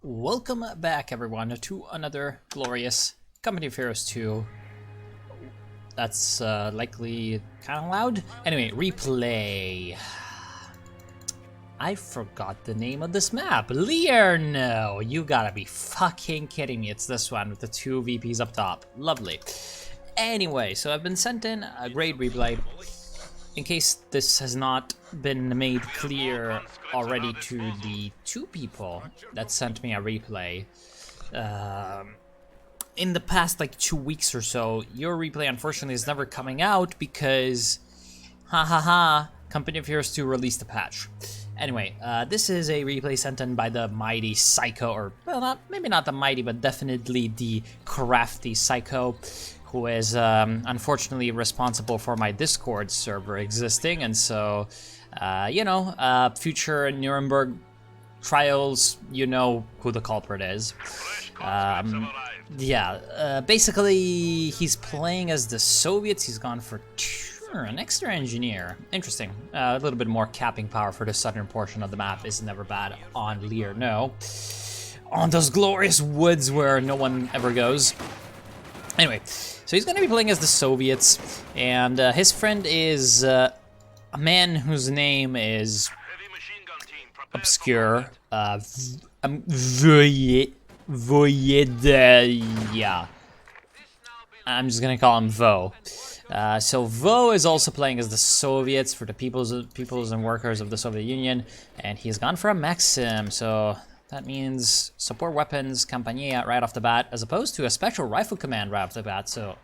Welcome back, everyone, to another glorious Company of Heroes 2. That's likely kind of loud. Anyway, replay. I forgot the name of this map. Lear, no, you gotta be fucking kidding me. It's this one with the two VPs up top. Lovely. Anyway, so I've been sent in a great replay. In case this has not been made clear already to the two people that sent me a replay, in the past like 2 weeks or so, your replay unfortunately is never coming out because, Company of Heroes 2 released a patch. Anyway, this is a replay sent in by the mighty Psycho, or well, maybe not the mighty, but definitely the crafty Psycho, who is unfortunately responsible for my Discord server existing, and so, future Nuremberg trials, you know who the culprit is. Basically, he's playing as the Soviets. He's gone for an extra engineer. Interesting. A little bit more capping power for the southern portion of the map is never bad on Lear, no. On those glorious woods where no one ever goes. Anyway, so he's going to be playing as the Soviets, and his friend is a man whose name is obscure. Voyeda. I'm just going to call him Vo. So Vo is also playing as the Soviets for the peoples and workers of the Soviet Union, and he's gone for a Maxim, so that means support weapons, Campania right off the bat, as opposed to a special rifle command right off the bat, so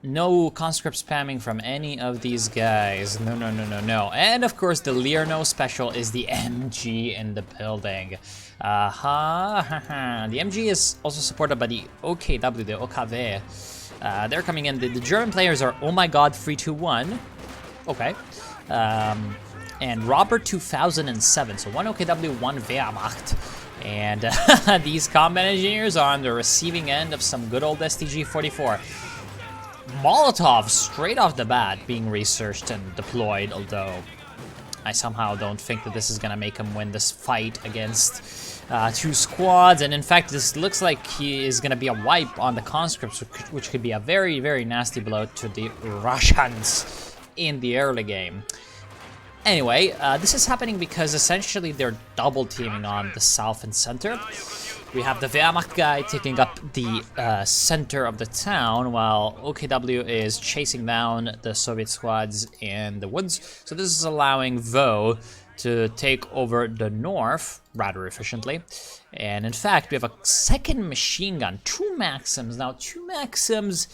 no conscript spamming from any of these guys. No. And of course the Lear no special is the MG in the building. The MG is also supported by the OKW, the OKW. They're coming in. The German players are Oh My God 321. Okay. And Robert 2007, so one OKW, one Wehrmacht. And these combat engineers are on the receiving end of some good old STG-44. Molotov straight off the bat being researched and deployed, although I somehow don't think that this is gonna make him win this fight against two squads, and in fact this looks like he is gonna be a wipe on the conscripts, which could be a very, very nasty blow to the Russians in the early game. Anyway, this is happening because essentially they're double teaming on the south and center. We have the Wehrmacht guy taking up the center of the town, while OKW is chasing down the Soviet squads in the woods. So this is allowing Vo to take over the north rather efficiently. And in fact, we have a second machine gun, two Maxims. Now, two Maxims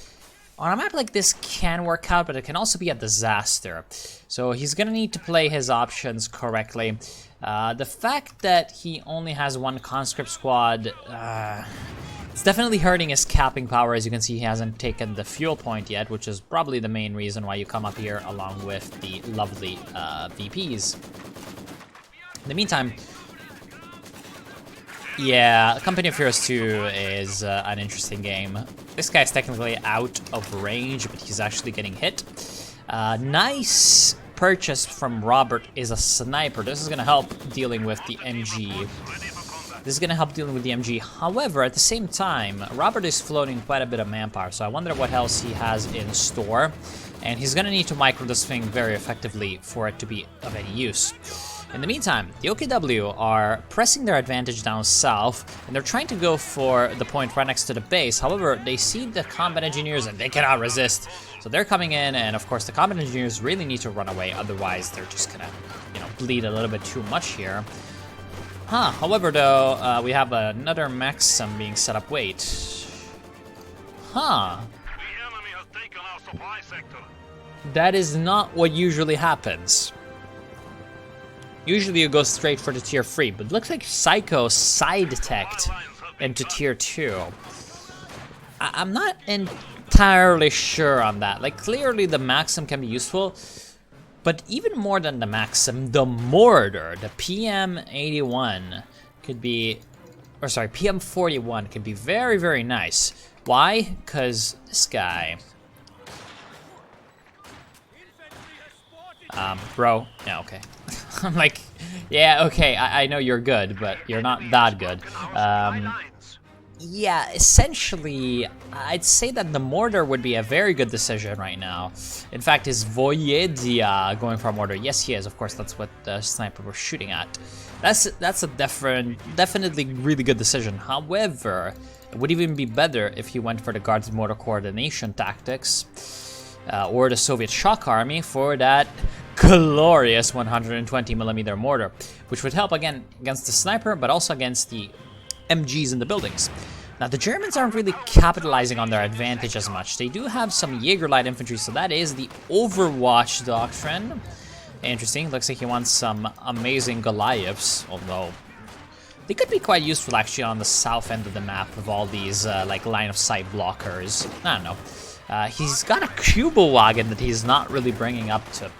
on a map like this can work out, but it can also be a disaster. So he's gonna need to play his options correctly. The fact that he only has one conscript squad, it's definitely hurting his capping power. As you can see, he hasn't taken the fuel point yet, which is probably the main reason why you come up here along with the lovely VPs. In the meantime, yeah, Company of Heroes 2 is an interesting game. This guy's technically out of range, but he's actually getting hit. Nice purchase from Robert is a sniper. This is going to help dealing with the MG. However, at the same time, Robert is floating quite a bit of manpower, so I wonder what else he has in store. And he's going to need to micro this thing very effectively for it to be of any use. In the meantime, the OKW are pressing their advantage down south, and they're trying to go for the point right next to the base. However, they see the combat engineers and they cannot resist. So they're coming in, and of course the combat engineers really need to run away, otherwise they're just gonna, bleed a little bit too much here. However though, we have another Maxim being set up. Wait. The enemy has taken our supply sector. That is not what usually happens. Usually you go straight for the tier 3, but it looks like Psycho side-teched into tier 2. I'm not entirely sure on that. Like, clearly the Maxim can be useful, but even more than the Maxim, the Mortar, the PM81 could be, or sorry, PM41 could be very, very nice. Why? Because this guy. Bro, yeah, okay. I'm like, Yeah, okay, I know you're good, but you're not that good. Yeah, essentially, I'd say that the mortar would be a very good decision right now. In fact, is Voyedia going for a mortar? Yes, he is. Of course, that's what the sniper was shooting at. That's a definitely really good decision. However, it would even be better if he went for the guard's mortar coordination tactics, or the Soviet shock army for that glorious 120mm mortar, which would help again against the sniper, but also against the MGs in the buildings. Now, the Germans aren't really capitalizing on their advantage as much. They do have some Jaeger light infantry, so that is the Overwatch doctrine. Interesting. Looks like he wants some amazing Goliaths, although they could be quite useful actually on the south end of the map with all these like line of sight blockers. I don't know. He's got a Kugelwagen that he's not really bringing up to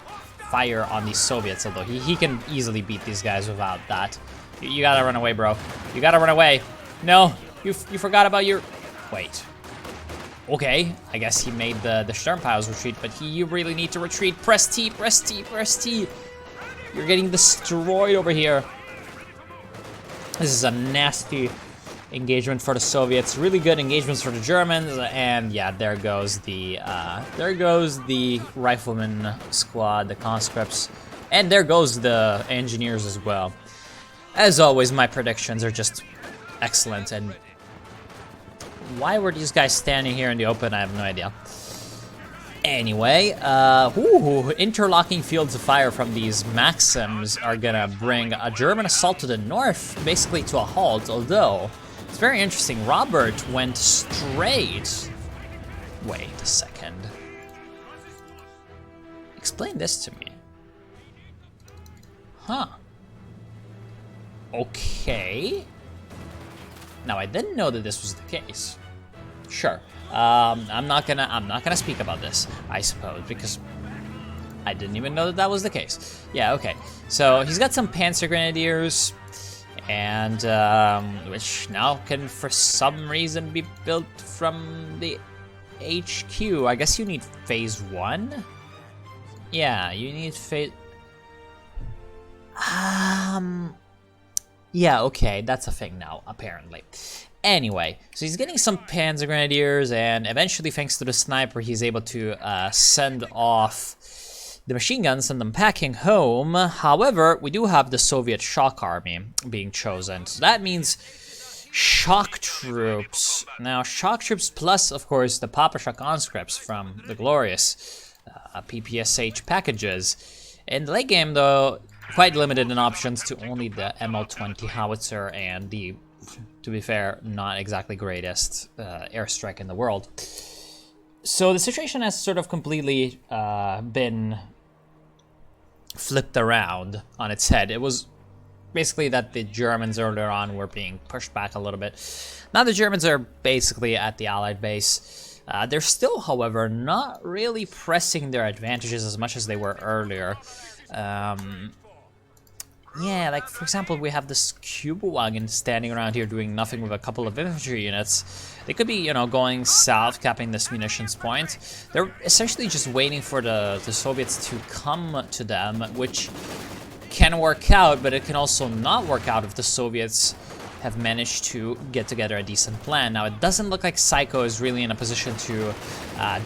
fire on these Soviets, although he can easily beat these guys without that. You gotta run away, bro. You gotta run away. No, you forgot about your... Wait. Okay, I guess he made the Sturmpiles retreat, but you really need to retreat. Press T, press T, press T. You're getting destroyed over here. This is a nasty engagement for the Soviets. Really good engagements for the Germans, and yeah, there goes the rifleman squad, the conscripts, and there goes the engineers as well. As always, my predictions are just excellent, and why were these guys standing here in the open? I have no idea. Anyway, interlocking fields of fire from these Maxims are gonna bring a German assault to the north, basically to a halt, although it's very interesting. Robert went straight. Wait a second. Explain this to me. Huh. Okay. Now, I didn't know that this was the case. Sure. I'm not gonna speak about this, I suppose, because I didn't even know that that was the case. Yeah, okay. So he's got some Panzer Grenadiers, and which now can, for some reason, be built from the HQ. I guess you need phase 1. Yeah, you need phase. Yeah, okay, that's a thing now, apparently. Anyway, so he's getting some Panzer Grenadiers, and eventually, thanks to the sniper, he's able to send off the machine guns, send them packing home. However, we do have the Soviet shock army being chosen, so that means shock troops. Now, shock troops plus, of course, the Papasha conscripts from the glorious PPSH packages. In the late game, though, quite limited in options to only the ML-20 howitzer and the, to be fair, not exactly greatest airstrike in the world. So the situation has sort of completely been flipped around on its head. It was basically that the Germans earlier on were being pushed back a little bit. Now the Germans are basically at the Allied base. They're still, however, not really pressing their advantages as much as they were earlier. Yeah, like, for example, we have this Kugelwagen standing around here doing nothing with a couple of infantry units. They could be, you know, going south, capping this munitions point. They're essentially just waiting for the Soviets to come to them, which can work out, but it can also not work out if the Soviets have managed to get together a decent plan. Now, it doesn't look like Psycho is really in a position to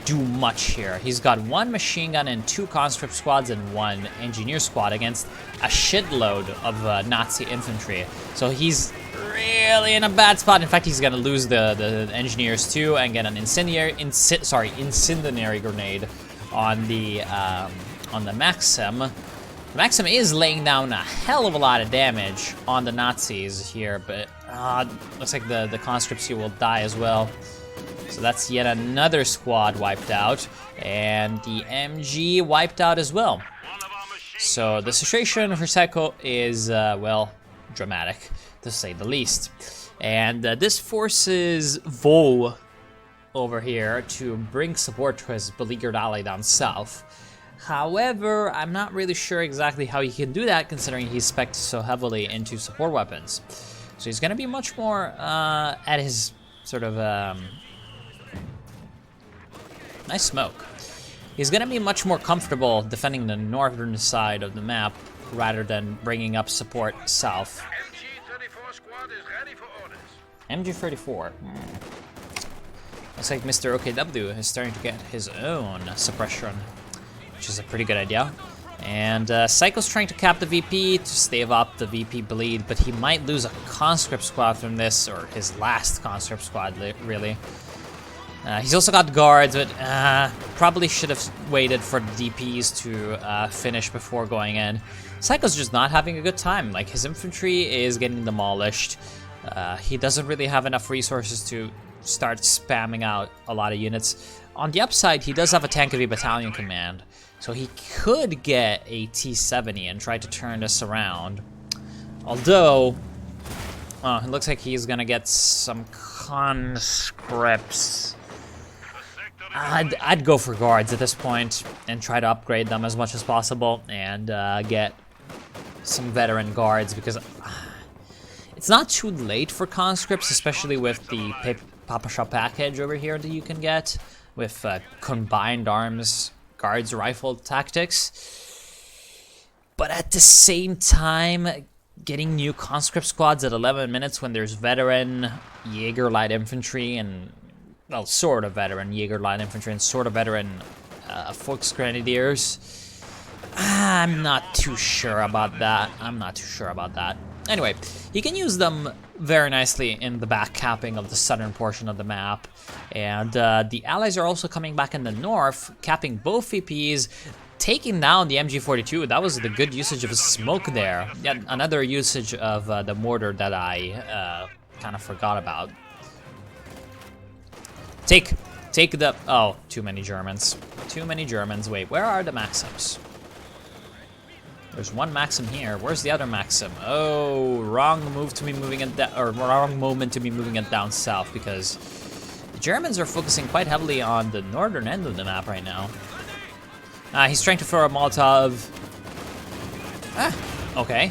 do much here. He's got 1 machine gun and 2 conscript squads and 1 engineer squad against a shitload of Nazi infantry. So he's really in a bad spot. In fact, he's gonna lose the engineers too and get an incendiary grenade on the Maxim. The Maxim is laying down a hell of a lot of damage on the Nazis here, but looks like the conscripts here will die as well. So that's yet another squad wiped out, and the MG wiped out as well. So the situation for Psycho is, well, dramatic, to say the least. And this forces Vo over here to bring support to his beleaguered ally down south. However, I'm not really sure exactly how he can do that, considering he's spec'd so heavily into support weapons. So he's going to be much more at his sort of... nice smoke. He's going to be much more comfortable defending the northern side of the map rather than bringing up support south. MG-34 squad is ready for orders. MG-34. Looks like Mr. OKW is starting to get his own suppression, which is a pretty good idea. And Psycho's trying to cap the VP to stave up the VP bleed, but he might lose a conscript squad from this, or his last conscript squad, really. He's also got guards, but probably should have waited for the DPs to finish before going in. Psycho's just not having a good time. Like, his infantry is getting demolished. He doesn't really have enough resources to start spamming out a lot of units. On the upside, he does have a tank heavy battalion command, so he could get a T-70 and try to turn this around. Although, it looks like he's gonna get some conscripts. I'd go for guards at this point and try to upgrade them as much as possible and get some veteran guards, because it's not too late for conscripts, especially with the Papa Shop package over here that you can get with combined arms, guards, rifle tactics. But at the same time, getting new conscript squads at 11 minutes when there's veteran Jaeger light infantry and, well, sort of veteran Jaeger light infantry and sort of veteran Volksgrenadiers, I'm not too sure about that. Anyway, you can use them very nicely in the back capping of the southern portion of the map. And the allies are also coming back in the north, capping both VPs, taking down the MG42. That was the good usage of smoke there. Yet another usage of the mortar that I kind of forgot about. Take the... Oh, too many Germans. Too many Germans. Wait, where are the Maxims? There's one Maxim here. Where's the other Maxim? Oh, wrong move to be moving it down, or wrong moment to be moving it down south, because the Germans are focusing quite heavily on the northern end of the map right now. He's trying to throw a Molotov. Okay.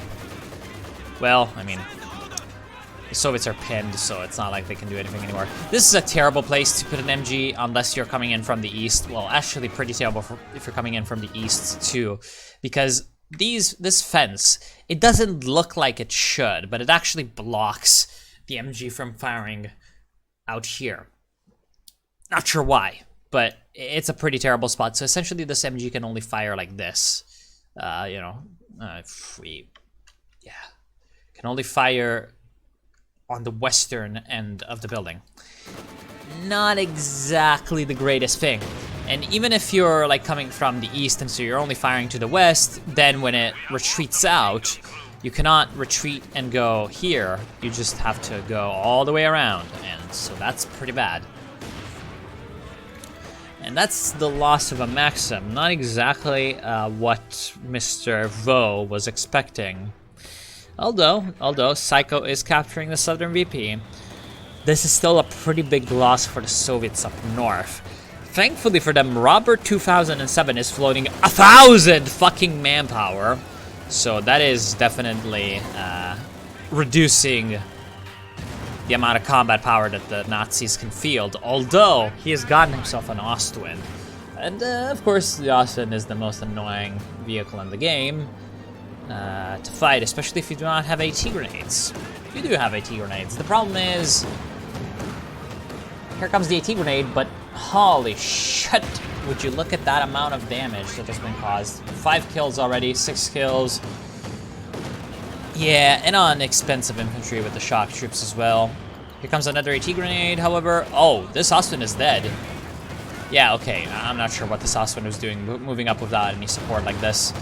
Well, I mean, the Soviets are pinned, so it's not like they can do anything anymore. This is a terrible place to put an MG unless you're coming in from the east. Well, actually pretty terrible if you're coming in from the east too, because this fence, it doesn't look like it should, but it actually blocks the MG from firing out here. Not sure why, but it's a pretty terrible spot. So essentially this MG can only fire like this. Can only fire on the western end of the building. Not exactly the greatest thing. And even if you're like coming from the east and so you're only firing to the west, then when it retreats out, you cannot retreat and go here. You just have to go all the way around, and so that's pretty bad. And that's the loss of a Maxim. Not exactly what Mr. Vo was expecting. Although Psycho is capturing the southern VP, this is still a pretty big loss for the Soviets up north. Thankfully for them, Robert 2007 is floating 1,000 fucking manpower, so that is definitely reducing the amount of combat power that the Nazis can field, although he has gotten himself an Ostwind. And of course, the Ostwind is the most annoying vehicle in the game to fight, especially if you do not have AT grenades. You do have AT grenades. The problem is, here comes the AT grenade, but holy shit, would you look at that amount of damage that has been caused. 5 kills already, 6 kills. Yeah, and on expensive infantry with the shock troops as well. Here comes another AT grenade, however. Oh, this Ostwind is dead. Yeah, okay, I'm not sure what this Ostwind was doing, moving up without any support like this.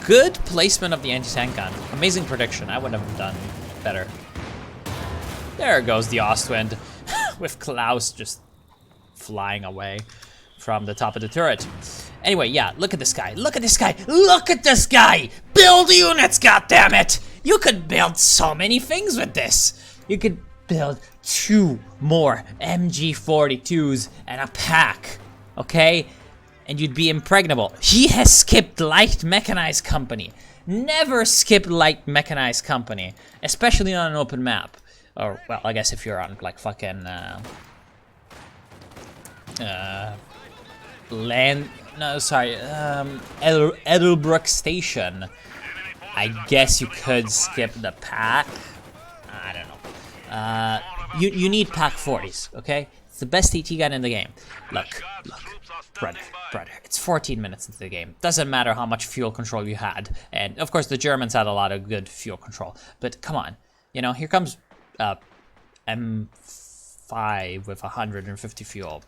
Good placement of the anti-tank gun. Amazing prediction, I would have done better. There goes the Ostwind, with Klaus just flying away from the top of the turret. Anyway, yeah, look at this guy, look at this guy, look at this guy! Build units, goddammit! You could build so many things with this. You could build 2 more MG42s and a pack, okay? And you'd be impregnable. He has skipped light mechanized company. Never skip light mechanized company, especially on an open map. Or, well, I guess if you're on, like, fucking, Edelbrook Station. I guess you could skip the pack. I don't know. You need pack 40s, okay? It's the best AT gun in the game. Look, brother, it's 14 minutes into the game. Doesn't matter how much fuel control you had. And of course the Germans had a lot of good fuel control. But come on, you know, here comes M5 with 150 fuel.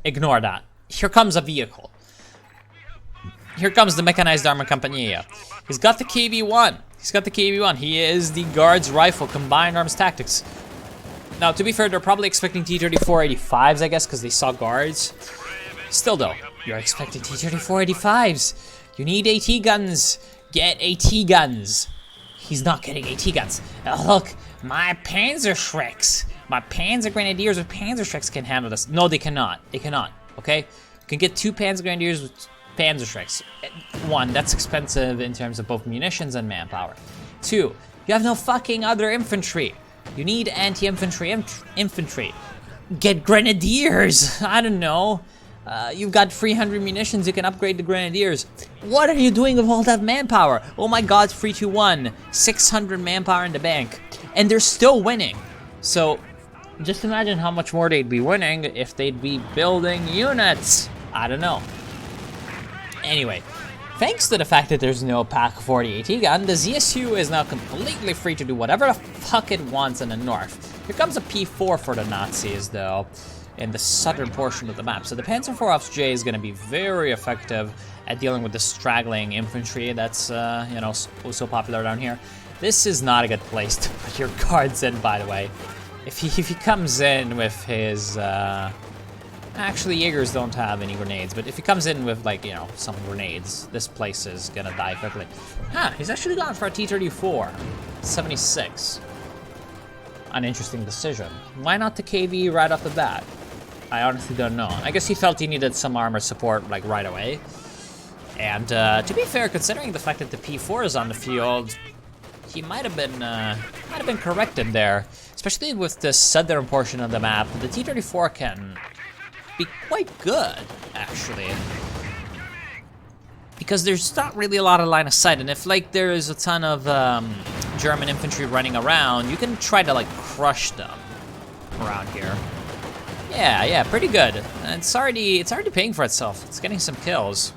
Ignore that. Here comes a vehicle. Here comes the Mechanized Armor Compagnia. He's got the KV-1. He's got the KV-1. He is the Guards Rifle Combined Arms Tactics. Now, to be fair, they're probably expecting T-34-85s, I guess, because they saw Guards. Still, though, you're expecting T-34-85s. You need AT guns. Get AT guns. He's not getting AT guns. Oh, look, my Panzerschrecks. My Panzer Grenadiers with Panzerschrecks can handle this. No, they cannot. They cannot, okay? You can get 2 Panzer Grenadiers with Panzerschrecks. 1, that's expensive in terms of both munitions and manpower. 2, you have no fucking other infantry. You need anti-infantry infantry. Get Grenadiers. I don't know. You've got 300 munitions. You can upgrade the Grenadiers. What are you doing with all that manpower? Oh my God, 321. 600 manpower in the bank. And they're still winning. So, just imagine how much more they'd be winning if they'd be building units. I don't know. Anyway, thanks to the fact that there's no Pak 40 AT gun, the ZSU is now completely free to do whatever the fuck it wants in the north. Here comes a P4 for the Nazis, though, in the southern portion of the map. So the Panzer IV Ops J is going to be very effective at dealing with the straggling infantry that's, you know, so popular down here. This is not a good place to put your guards in, by the way. If he comes in with his, actually, Jaegers don't have any grenades, but if he comes in with, like, you know, some grenades, this place is gonna die quickly. Huh, he's actually gone for a T-34. 76. An interesting decision. Why not the KV right off the bat? I honestly don't know. I guess he felt he needed some armor support, like, right away. And, to be fair, considering the fact that the P4 is on the field, he might have been corrected there. Especially with the southern portion of the map, the T-34 can be quite good, actually, because there's not really a lot of line of sight, and if, like, there is a ton of German infantry running around, you can try to, like, crush them around here. Yeah, pretty good. And it's already paying for itself. It's getting some kills.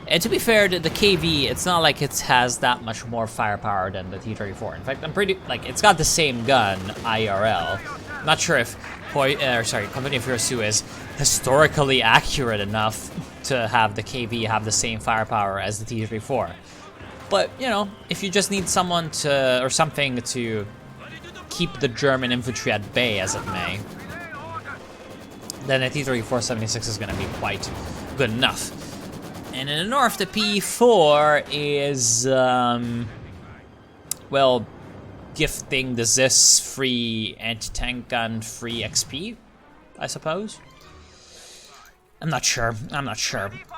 And to be fair, the KV, it's not like it has that much more firepower than the T-34. In fact, I'm pretty, like, it's got the same gun, IRL. I'm not sure if Company of Hirosu is historically accurate enough to have the KV have the same firepower as the T-34. But, you know, if you just need someone to, or something to keep the German infantry at bay, as it may, then the T-34-76 is going to be quite good enough. And in the north, the P4 is, well, gifting the ZIS free anti-tank gun free XP, I suppose. I'm not sure.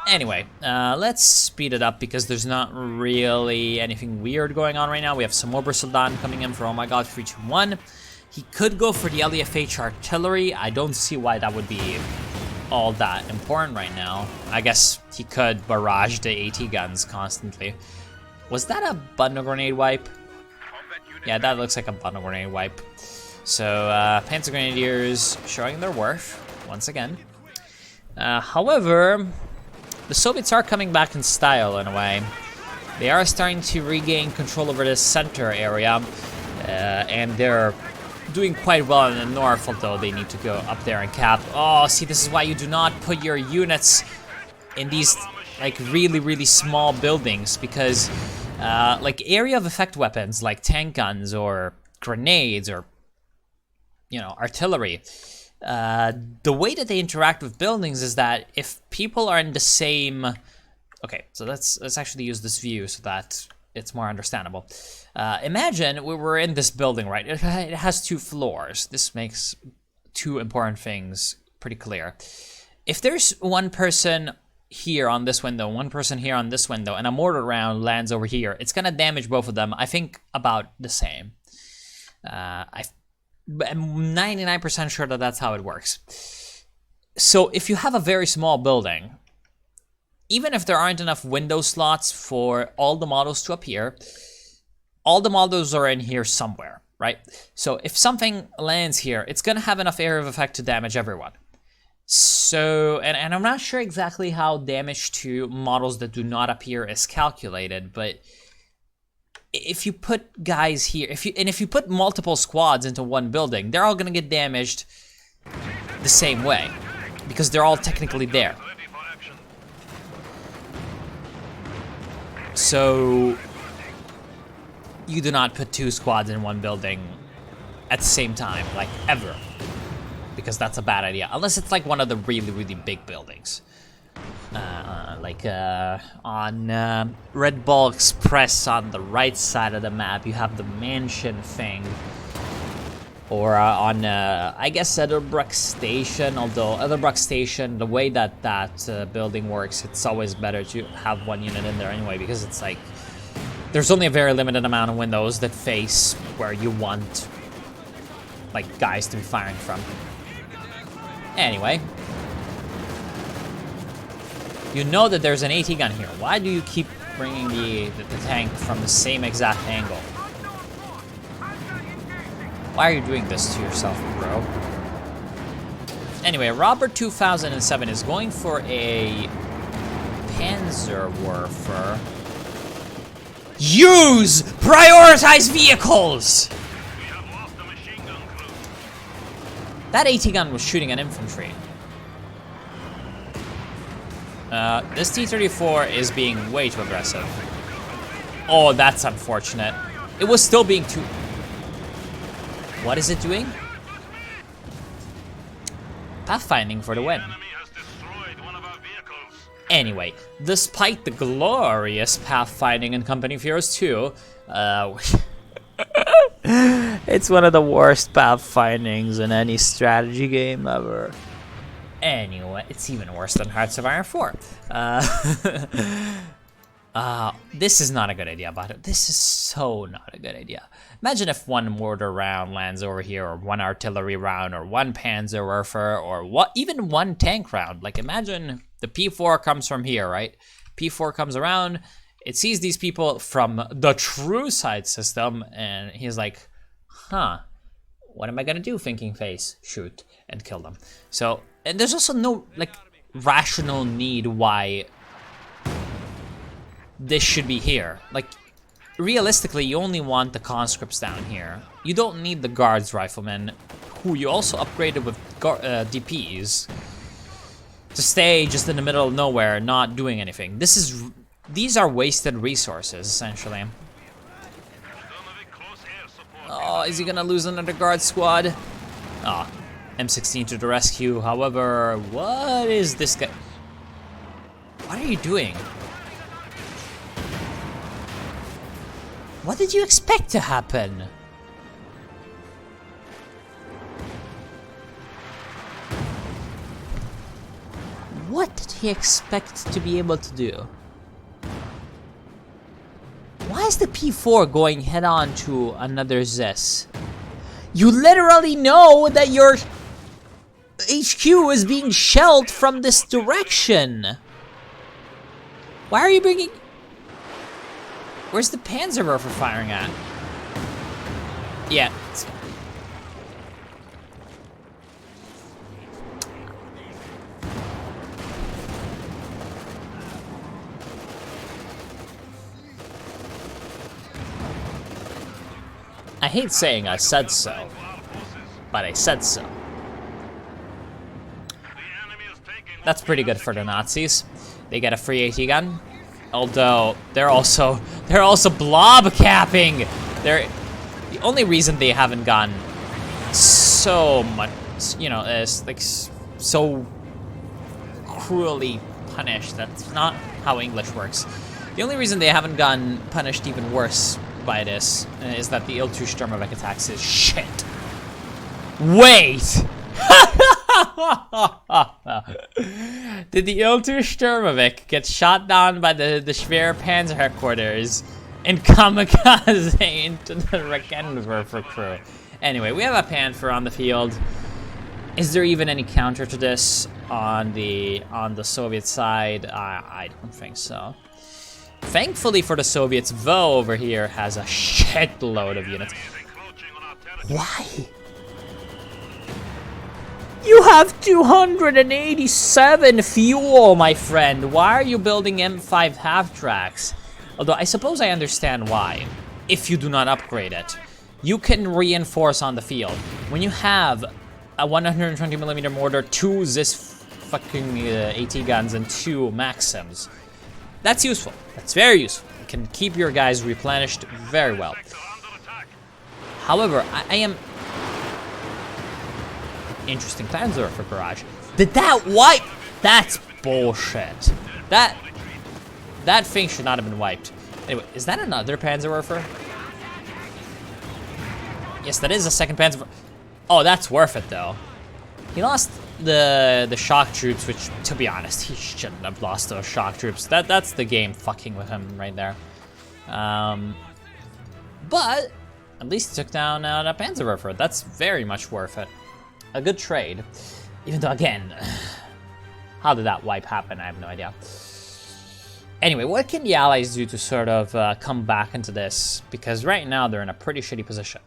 Anyway, let's speed it up because there's not really anything weird going on right now. We have some Obersoldaten coming in for, oh my God, 321. He could go for the LEFH artillery. I don't see why that would be all that important right now. I guess he could barrage the AT guns constantly. Was that a bundle grenade wipe? Yeah, that looks like a bundle grenade wipe. So, Panzer Grenadiers showing their worth once again. However, the Soviets are coming back in style in a way. They are starting to regain control over this center area, and they're doing quite well in the north, although they need to go up there and cap. Oh, see, this is why you do not put your units in these, like, really, really small buildings, because, like, area of effect weapons, like tank guns or grenades or, you know, artillery, the way that they interact with buildings is that if people are in the same... Okay, so let's actually use this view so that it's more understandable. Imagine we were in this building, right? It has 2 floors. This makes 2 important things pretty clear. If there's one person here on this window, one person here on this window, and a mortar round lands over here, it's gonna damage both of them, I think, about the same. I'm 99% sure that that's how it works. So if you have a very small building, even if there aren't enough window slots for all the models to appear, all the models are in here somewhere, right? So if something lands here, it's gonna have enough area of effect to damage everyone. So, and I'm not sure exactly how damage to models that do not appear is calculated, but if you put guys here, if you put multiple squads into one building, they're all gonna get damaged the same way, because they're all technically there. Ready for action. So you do not put 2 squads in one building at the same time, like ever, because that's a bad idea, unless it's like one of the really big buildings. Like on Red Bull Express on the right side of the map, you have the mansion thing. Or on, I guess, Edelbrook Station, although Edelbrook Station, the way that building works, it's always better to have one unit in there anyway, because it's like, there's only a very limited amount of windows that face where you want, like, guys to be firing from. Anyway. You know that there's an AT gun here. Why do you keep bringing the tank from the same exact angle? Why are you doing this to yourself, bro? Anyway, Robert 2007 is going for a Panzerwerfer. Use prioritized vehicles! We have lost the machine gun crew. That AT gun was shooting an infantry. This T-34 is being way too aggressive. Oh, that's unfortunate. It was still being too... What is it doing? Pathfinding for the win. The enemy has destroyed one of our vehicles. Anyway, despite the glorious pathfinding in Company of Heroes 2, it's one of the worst pathfindings in any strategy game ever. Anyway, it's even worse than Hearts of Iron 4. This is not a good idea, but this is so not a good idea. Imagine if one mortar round lands over here, or one artillery round, or one Panzerwerfer, or even one tank round. Like, imagine the P4 comes from here, right? P4 comes around, it sees these people from the true side system, and he's like, huh, what am I gonna do, thinking face? Shoot, and kill them. So, and there's also no, like, rational need why this should be here. Like, realistically, you only want the conscripts down here. You don't need the guards riflemen, who you also upgraded with DPs, to stay just in the middle of nowhere, not doing anything. These are wasted resources, essentially. Oh, is he gonna lose another guard squad? Ah, M16 to the rescue. However, what is this guy? What are you doing? What did you expect to happen? What did he expect to be able to do? Why is the P4 going head-on to another Zes? You literally know that your HQ is being shelled from this direction. Why are you bringing... Where's the Panzerwerfer firing at? Yeah. I hate saying I said so, but I said so. That's pretty good for the Nazis. They get a free AT gun. Although they're also blob capping. The only reason they haven't gotten so much, you know, is like so cruelly punished. That's not how English works. The only reason they haven't gotten punished even worse by this is that the Il-2 Sturmovik attacks is shit. Wait. Did the Il-2 Sturmovik get shot down by the Schwer Panzer headquarters and kamikaze into the Regenwerfer crew? Anyway, we have a Panther on the field. Is there even any counter to this on the Soviet side? I don't think so. Thankfully for the Soviets, Vo over here has a shitload of units. Encroaching on our territory. Why? You have 287 fuel, my friend. Why are you building M5 half-tracks? Although I suppose I understand why. If you do not upgrade it, you can reinforce on the field. When you have a 120mm mortar, 2 Zis fucking AT guns, and 2 Maxims, that's useful. That's very useful. You can keep your guys replenished very well. Sector under attack. However, I am... Interesting Panzerwerfer barrage. Did that wipe? That's bullshit. That thing should not have been wiped. Anyway, is that another Panzerwerfer? Yes, that is a second Panzerwerfer. Oh, that's worth it though. He lost the shock troops, which, to be honest, he shouldn't have lost those shock troops. That's the game fucking with him right there. But at least he took down a Panzerwerfer. That's very much worth it. A good trade. Even though, again, how did that wipe happen? I have no idea. Anyway, what can the Allies do to sort of come back into this? Because right now they're in a pretty shitty position.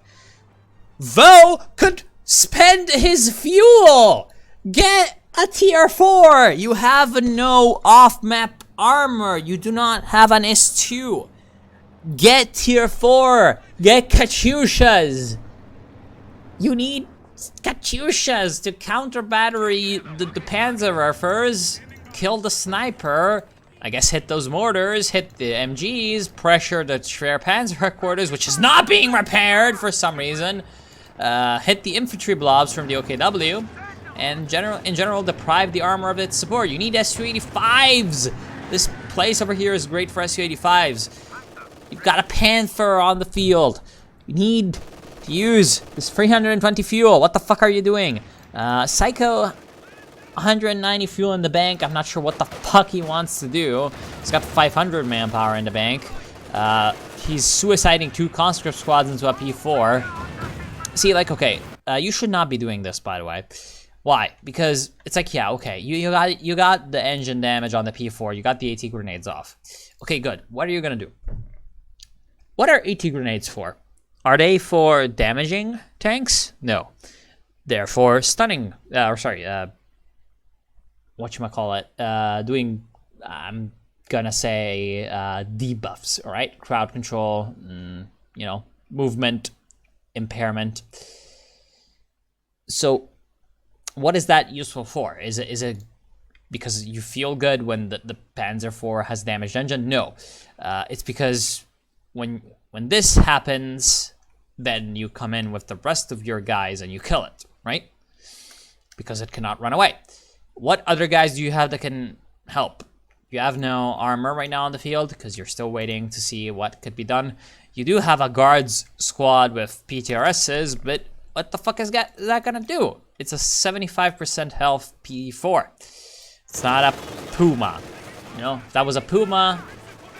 Vo could spend his fuel! Get a tier 4! You have no off-map armor. You do not have an S2. Get tier 4! Get Katyushas! You need Katyushas to counter battery the Panzerwerfers, kill the sniper, I guess hit those mortars, hit the MGs, pressure the Schwer Panzer headquarters, which is not being repaired for some reason, hit the infantry blobs from the OKW, and in general deprive the armor of its support. You need Su-85s! This place over here is great for Su-85s. You've got a Panther on the field. You need to use this 320 fuel. What the fuck are you doing? Psycho, 190 fuel in the bank. I'm not sure what the fuck he wants to do. He's got 500 manpower in the bank. He's suiciding 2 conscript squads into a P4. See, like, okay, you should not be doing this, by the way. Why? Because it's like, yeah, okay, you got the engine damage on the P4. You got the AT grenades off. Okay, good. What are you gonna do? What are AT grenades for? Are they for damaging tanks? No. They're for stunning, whatchamacallit, doing, I'm gonna say, debuffs, all right? Crowd control, you know, movement, impairment. So, what is that useful for? Is it because you feel good when the Panzer IV has damaged engine? No. It's because when this happens, then you come in with the rest of your guys and you kill it, right? Because it cannot run away. What other guys do you have that can help? You have no armor right now on the field because you're still waiting to see what could be done. You do have a guards squad with PTRSs, but what the fuck is that gonna do? It's a 75% health P4. It's not a Puma. You know, if that was a Puma,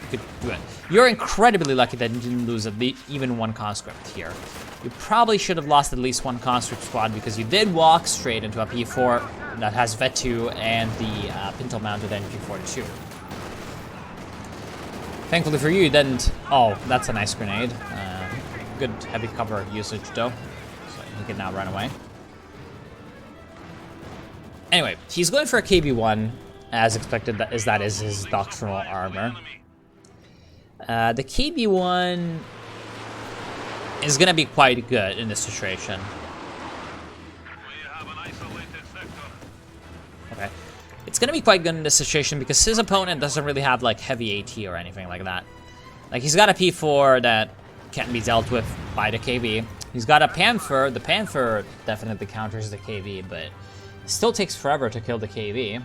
you could do it. You're incredibly lucky that you didn't lose even 1 conscript here. You probably should have lost at least 1 conscript squad because you did walk straight into a P4 that has Vet2 and the pintle-mounted NG42. Thankfully for you didn't... Oh, that's a nice grenade. Good heavy cover usage though, so he can now run away. Anyway, he's going for a KB1, as expected, that is his doctrinal armor. The KB1 is gonna be quite good in this situation. We have an isolated sector. Okay. It's gonna be quite good in this situation because his opponent doesn't really have like heavy AT or anything like that. Like he's got a P4 that can't be dealt with by the KB. He's got a Panther. The Panther definitely counters the KB, but it still takes forever to kill the KB.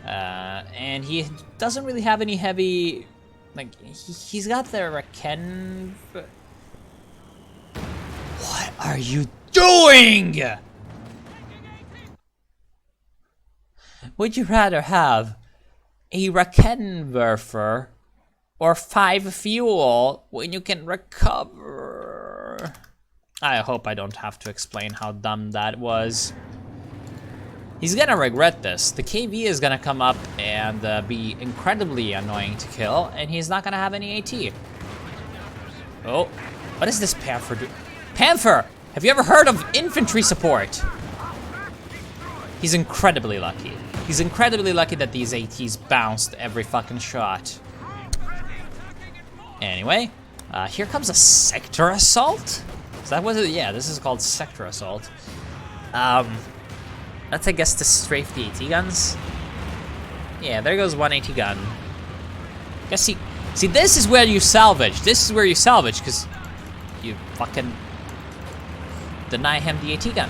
And he doesn't really have any heavy... Like, he's got the Raken... What are you doing? Would you rather have a Rakenwerfer or 5 fuel when you can recover? I hope I don't have to explain how dumb that was. He's gonna regret this. The KV is gonna come up and be incredibly annoying to kill, and he's not gonna have any AT. Oh, what is this Panther do? Panther! Have you ever heard of infantry support? He's incredibly lucky. He's incredibly lucky that these ATs bounced every fucking shot. Anyway, here comes a sector assault? Is that what it? Yeah, this is called sector assault. Let's, I guess, to strafe the AT guns. Yeah, there goes one AT gun. Guess see, this is where you salvage. This is where you salvage, because you fucking deny him the AT gun.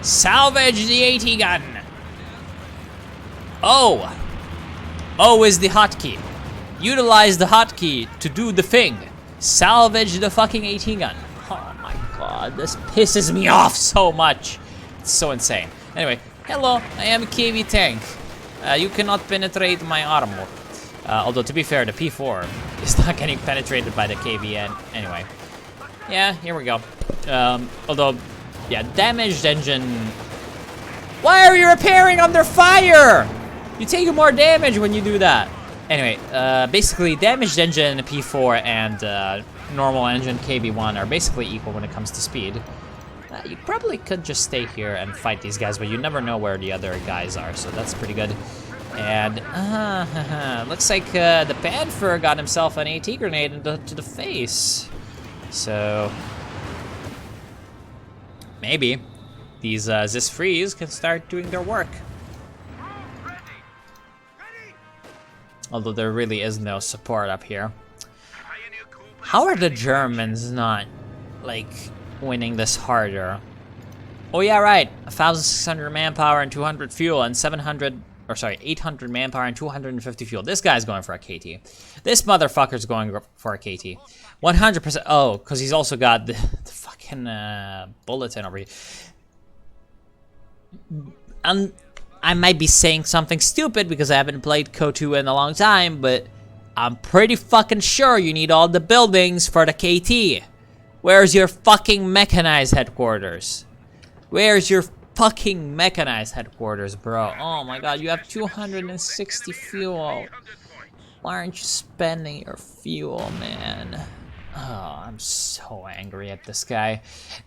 Salvage the AT gun! O! O is the hotkey. Utilize the hotkey to do the thing. Salvage the fucking AT gun. Oh my god, this pisses me off so much. It's so insane. Anyway, hello, I am a KV tank. You cannot penetrate my armor. Although, to be fair, the P4 is not getting penetrated by the KVN. Anyway, yeah, here we go. Although, yeah, damaged engine. Why are you repairing under fire? You take more damage when you do that. Anyway, basically, damaged engine P4 and normal engine KV1 are basically equal when it comes to speed. You probably could just stay here and fight these guys, but you never know where the other guys are, so that's pretty good. And, looks like the Panther got himself an AT grenade to the face. So, maybe these Zis-Frees can start doing their work. Although there really is no support up here. How are the Germans not, like, winning this harder? Oh yeah, right. 1,600 manpower and 200 fuel and 800 manpower and 250 fuel. This guy's going for a KT. This motherfucker's going for a KT. 100%. Oh, because he's also got the fucking bulletin over here. And I might be saying something stupid because I haven't played KOTOR in a long time, but I'm pretty fucking sure you need all the buildings for the KT. Where's your fucking mechanized headquarters? Where's your fucking mechanized headquarters, bro? Oh my god, you have 260 fuel. Why aren't you spending your fuel, man? Oh, I'm so angry at this guy.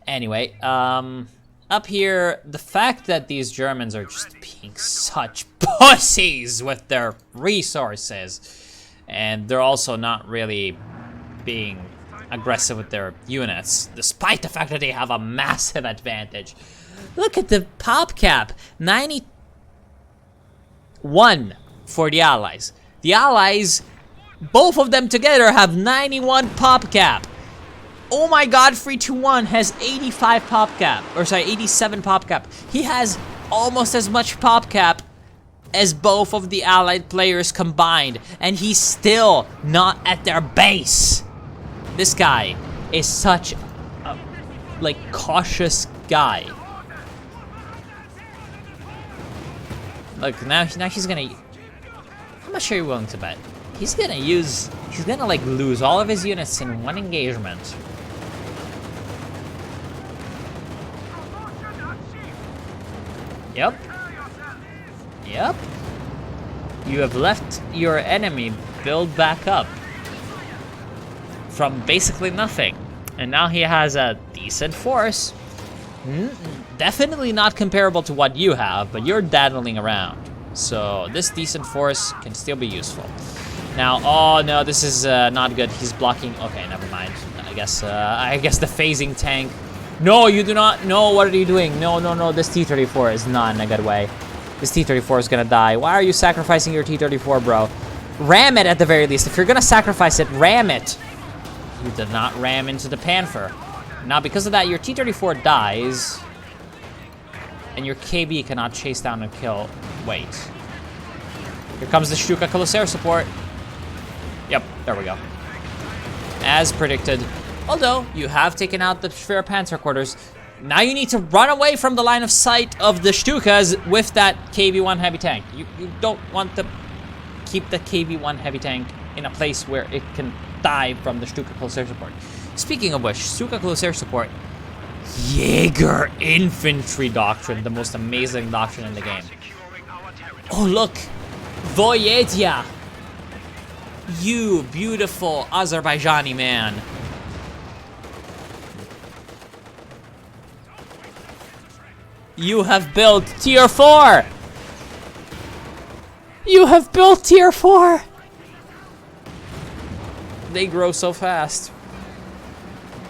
Anyway, up here, the fact that these Germans are just being such pussies with their resources, and they're also not really being aggressive with their units, despite the fact that they have a massive advantage. Look at the pop cap, 91 for the Allies. The Allies, both of them together, have 91 pop cap. Oh my god, 321 has 85 pop cap, or sorry, 87 pop cap. He has almost as much pop cap as both of the Allied players combined, and he's still not at their base. This guy is such a, like, cautious guy. Look, now he's gonna, how much are you willing to bet? He's gonna like lose all of his units in one engagement. Yep. Yep. You have left your enemy build back up from basically nothing. And now he has a decent force. Definitely not comparable to what you have, but you're daddling around. So this decent force can still be useful. Now, oh no, this is not good. He's blocking. Okay, never mind. I guess the phasing tank. No, you do not. No, what are you doing? No, no, no. This T-34 is not in a good way. This T-34 is gonna die. Why are you sacrificing your T-34, bro? Ram it at the very least. If you're gonna sacrifice it, ram it. You did not ram into the Panther. Now, because of that, your T-34 dies, and your KB cannot chase down and kill. Wait. Here comes the Stuka Kolosser support. Yep, there we go. As predicted. Although, you have taken out the Schwer Panzer quarters. Now you need to run away from the line of sight of the Stukas with that KV-1 heavy tank. You don't want to keep the KV-1 heavy tank in a place where it can die from the Stuka Kolosser support. Speaking of which, Stuka Kolosser support, Jaeger Infantry Doctrine, the most amazing doctrine in the game. Oh, look! Voyedia! You beautiful Azerbaijani man. You have built tier 4! You have built tier 4! They grow so fast.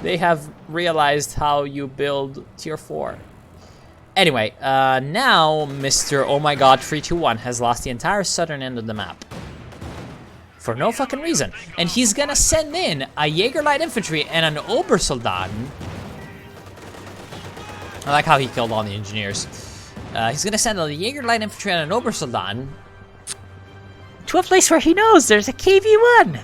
They have realized how you build tier 4. Anyway, now Mr. Oh my god 321 has lost the entire southern end of the map. For no fucking reason. And he's gonna send in a Jaeger Light Infantry and an Obersoldaten. I like how he killed all the engineers. He's gonna send a Jaeger Light Infantry and an Obersoldaten to a place where he knows there's a KV-1.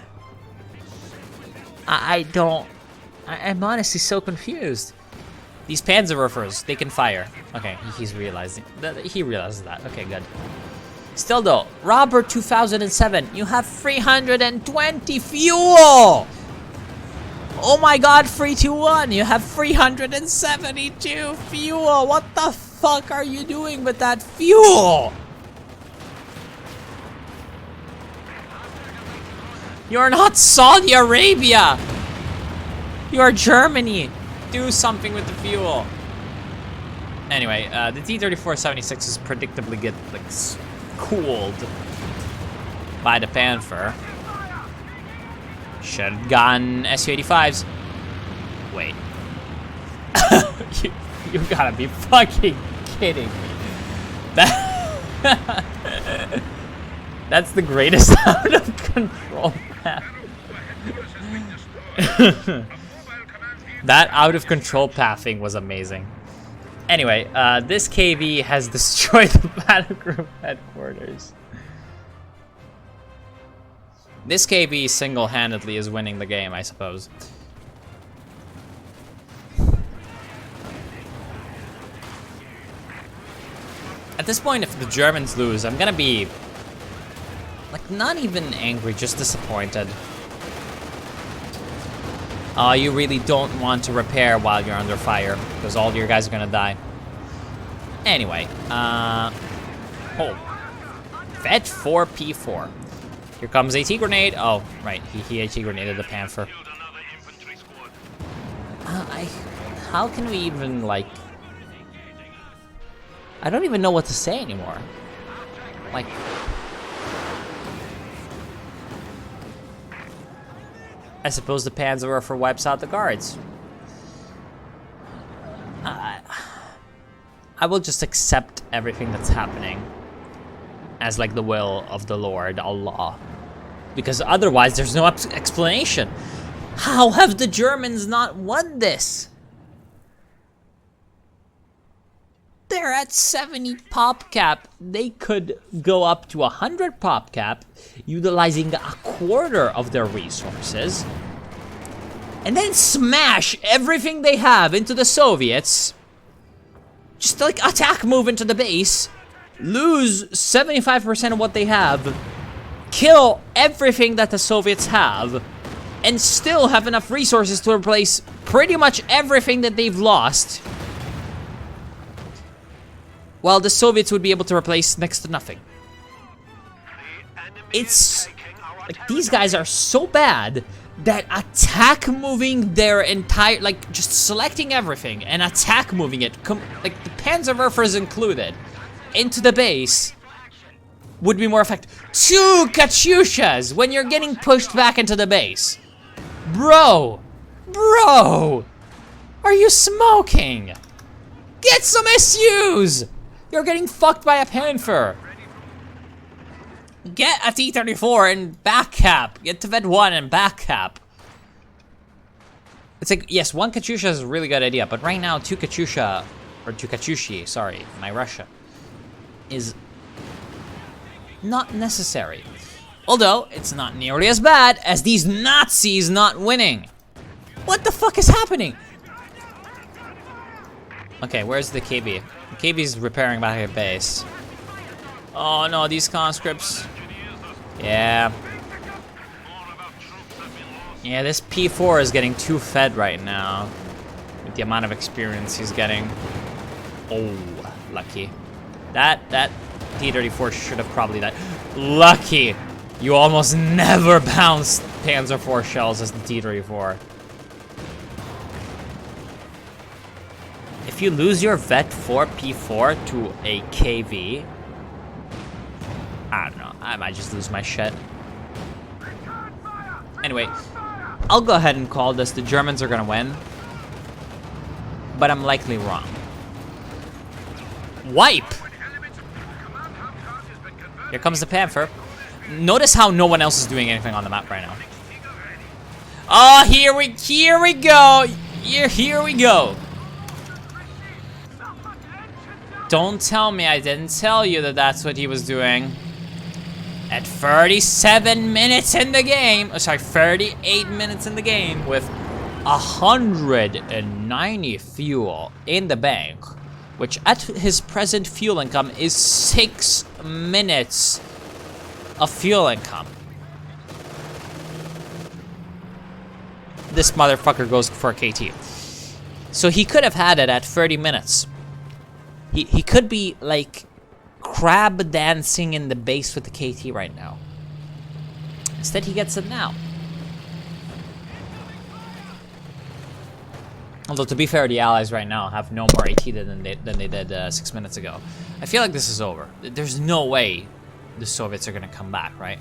I'm honestly so confused. These Panzerwerfers, they can fire. Okay, he realizes that. Okay, good. Still though, Robert 2007, you have 320 fuel! Oh my god, 321, you have 372 fuel! What the fuck are you doing with that fuel? You're not Saudi Arabia! You're Germany! Do something with the fuel. Anyway, the T-34-76 is predictably get like cooled by the Panther. Should've gotten Su-85s. Wait. you gotta be fucking kidding me. That's the greatest out of control path. That out of control pathing was amazing. Anyway, this KV has destroyed the battle group headquarters. This KV single-handedly is winning the game, I suppose. At this point, if the Germans lose, I'm gonna be like not even angry, just disappointed. You really don't want to repair while you're under fire, because all your guys are gonna die. Anyway, oh, Vet 4P4. Here comes AT grenade. Oh, right, he AT grenaded the Panther. How can we even like? I don't even know what to say anymore. Like. I suppose the Panzerwerfer wipes out the guards. I will just accept everything that's happening as like the will of the Lord Allah, because otherwise there's no explanation. How have the Germans not won this? They're at 70 pop cap. They could go up to 100 pop cap, utilizing a quarter of their resources, and then smash everything they have into the Soviets. Just like attack move into the base, lose 75% of what they have, kill everything that the Soviets have, and still have enough resources to replace pretty much everything that they've lost. While the Soviets would be able to replace next to nothing. It's like these guys are so bad that attack moving their entire, like just selecting everything and attack moving it, like the Panzerwerfers included, into the base would be more effective. 2 Katyushas when you're getting pushed back into the base. Bro, are you smoking? Get some SUs! You're getting fucked by a Panther. Get a T-34 and back cap. Get to Ved 1 and back cap. It's like, yes, 1 Katyusha is a really good idea, but right now 2 Katyusha, or 2 Katyushi, sorry, my Russia, is not necessary. Although, it's not nearly as bad as these Nazis not winning. What the fuck is happening? Okay, where's the KB? The KB's repairing back at base. Oh no, these conscripts. Yeah. Yeah, this P4 is getting too fed right now. the amount of experience he's getting. Oh, lucky. That T-34 should have probably died. Lucky! You almost never bounce Panzer IV shells as the T-34. If you lose your Vet 4 P4 to a KV, I don't know, I might just lose my shit. Anyway, I'll go ahead and call this. The Germans are gonna win, but I'm likely wrong. Wipe! Here comes the Panther. Notice how no one else is doing anything on the map right now. Oh, here we go! Here we go! Don't tell me I didn't tell you that that's what he was doing. At 37 minutes in the game, oh, sorry, 38 minutes in the game with 190 fuel in the bank, which at his present fuel income is 6 minutes of fuel income. This motherfucker goes for a KT. So he could have had it at 30 minutes. He could be like crab dancing in the base with the KT right now. Instead he gets it now. Although to be fair, the Allies right now have no more AT than they did 6 minutes ago. I feel like this is over. There's no way the Soviets are gonna come back, right?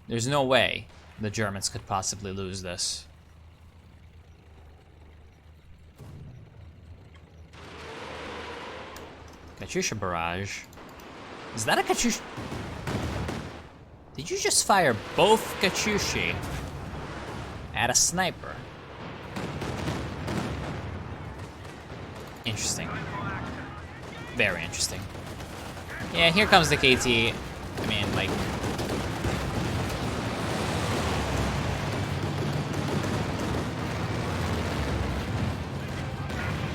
There's no way the Germans could possibly lose this. Katyusha barrage. Is that a Katyusha? Did you just fire both Katyushi at a sniper? Interesting. Very interesting. Yeah, here comes the KT. I mean, like...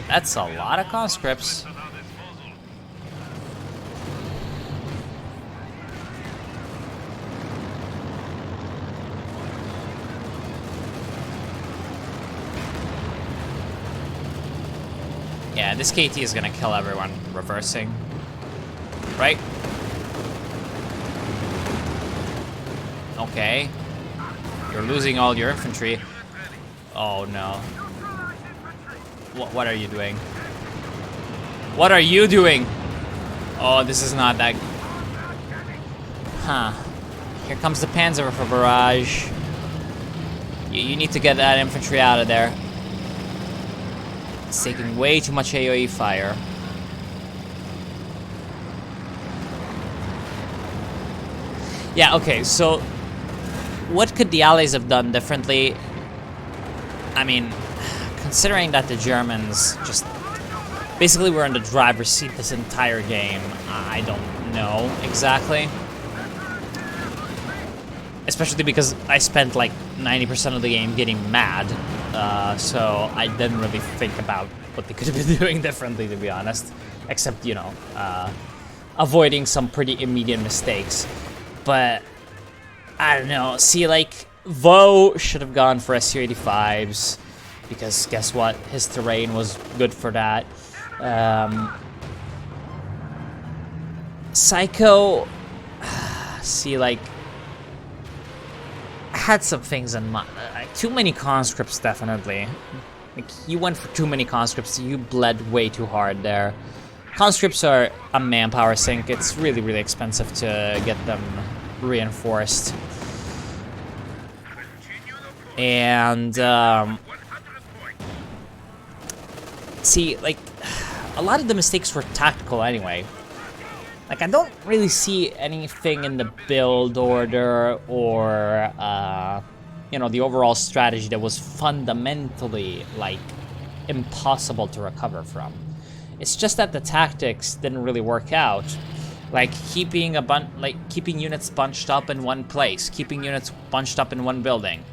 That's a lot of conscripts. Yeah, this KT is gonna kill everyone reversing. Right? Okay. You're losing all your infantry. Oh no. What are you doing? What are you doing? Oh, this is not that... Huh. Here comes the Panzerwaffe barrage. You need to get that infantry out of there. It's taking way too much AoE fire. Yeah, okay, so... What could the Allies have done differently? I mean... Considering that the Germans just basically were in the driver's seat this entire game, I don't know exactly. Especially because I spent like 90% of the game getting mad, so I didn't really think about what they could have been doing differently, to be honest. Except, you know, avoiding some pretty immediate mistakes. But, I don't know, see, like, Vo should have gone for SU-85s. Because guess what? His terrain was good for that. Psycho, see, like, had some things in mind. Too many conscripts, definitely. Like, you went for too many conscripts. You bled way too hard there. Conscripts are a manpower sink. It's really, really expensive to get them reinforced. And, see, like, a lot of the mistakes were tactical anyway. Like, I don't really see anything in the build order or, you know, the overall strategy that was fundamentally, like, impossible to recover from. It's just that the tactics didn't really work out. Like, keeping units bunched up in one place, keeping units bunched up in one building,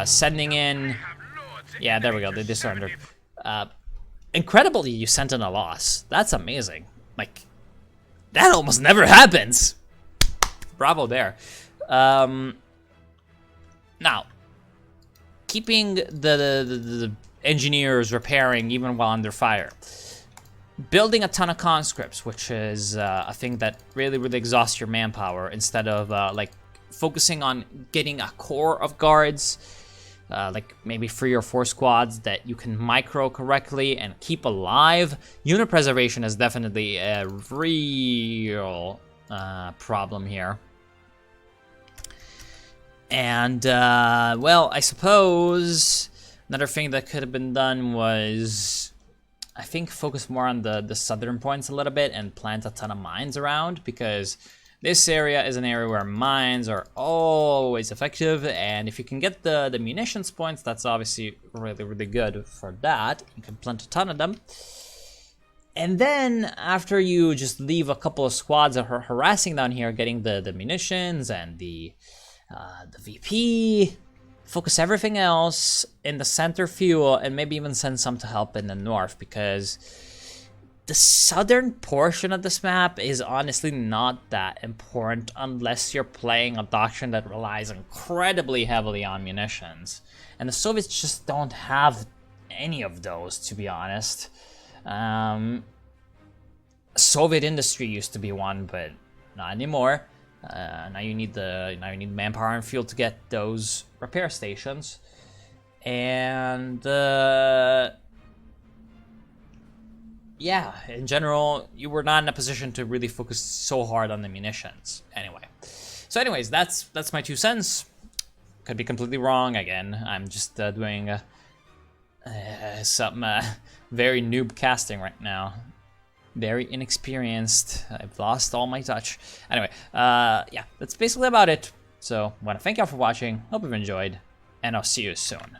sending in... Yeah, there we go, they surrendered. Incredibly, you sent in a loss. That's amazing. Like, that almost never happens. bravo there. Now, keeping the engineers repairing even while under fire. Building a ton of conscripts, which is a thing that really exhausts your manpower, instead of like focusing on getting a core of guards, like maybe 3 or 4 squads that you can micro correctly and keep alive. Unit preservation is definitely a real problem here. And, well, I suppose another thing that could have been done was, I think, focus more on the southern points a little bit and plant a ton of mines around, because this area is an area where mines are always effective, and if you can get the munitions points, that's obviously really good for that. You can plant a ton of them. And then, after you just leave a couple of squads that are harassing down here, getting the munitions and the VP, focus everything else in the center fuel, and maybe even send some to help in the north, because the southern portion of this map is honestly not that important unless you're playing a doctrine that relies incredibly heavily on munitions. And the Soviets just don't have any of those, to be honest. Soviet industry used to be one, but not anymore. Now you need manpower and fuel to get those repair stations, and yeah, in general, you were not in a position to really focus so hard on the munitions. Anyway, so anyways, that's my 2 cents. Could be completely wrong. Again, I'm just doing some very noob casting right now. Very inexperienced. I've lost all my touch. Anyway, yeah, that's basically about it. So, I want to thank y'all for watching. Hope you've enjoyed, and I'll see you soon.